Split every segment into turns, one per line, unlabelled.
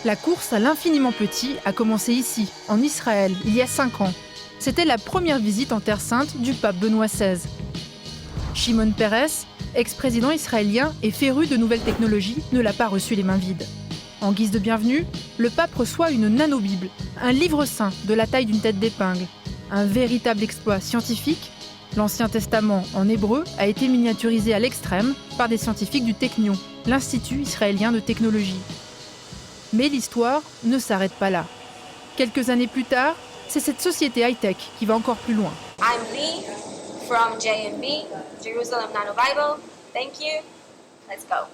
La course à l'infiniment petit a commencé ici, en Israël, il y a 5 ans. C'était la première visite en Terre Sainte du pape Benoît XVI. Shimon Peres, ex-président israélien et féru de nouvelles technologies, ne l'a pas reçu les mains vides. En guise de bienvenue, le pape reçoit une nano-bible, un livre saint de la taille d'une tête d'épingle. Un véritable exploit scientifique. L'Ancien Testament en hébreu a été miniaturisé à l'extrême par des scientifiques du Technion, l'Institut israélien de technologie. Mais l'histoire ne s'arrête pas là. Quelques années plus tard, c'est cette société high-tech qui va encore plus loin.
I'm Lee from JNB, Jerusalem Nano Bible. Thank you. Let's go.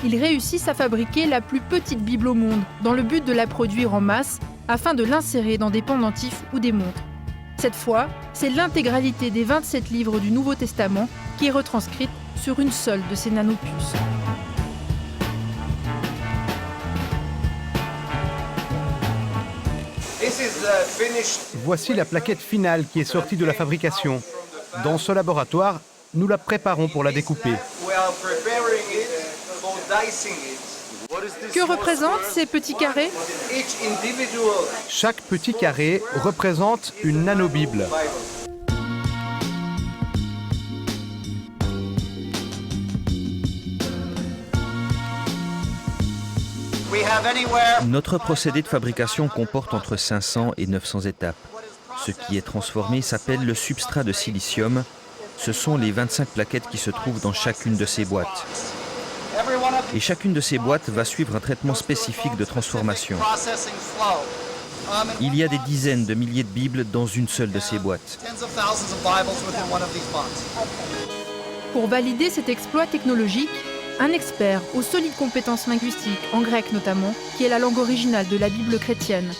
Ils réussissent à fabriquer la plus petite Bible au monde dans le but de la produire en masse afin de l'insérer dans des pendentifs ou des montres. Cette fois, c'est l'intégralité des 27 livres du Nouveau Testament qui est retranscrite sur une seule de ces nanopuces.
Voici la plaquette finale qui est sortie de la fabrication. Dans ce laboratoire, nous la préparons pour la découper.
Que représentent ces petits carrés ?
Chaque petit carré représente une nano-bible.
Notre procédé de fabrication comporte entre 500 et 900 étapes. Ce qui est transformé s'appelle le substrat de silicium. Ce sont les 25 plaquettes qui se trouvent dans chacune de ces boîtes. Et chacune de ces boîtes va suivre un traitement spécifique de transformation. Il y a des dizaines de milliers de Bibles dans une seule de ces boîtes.
Pour valider cet exploit technologique, un expert aux solides compétences linguistiques, en grec notamment, qui est la langue originale de la Bible chrétienne,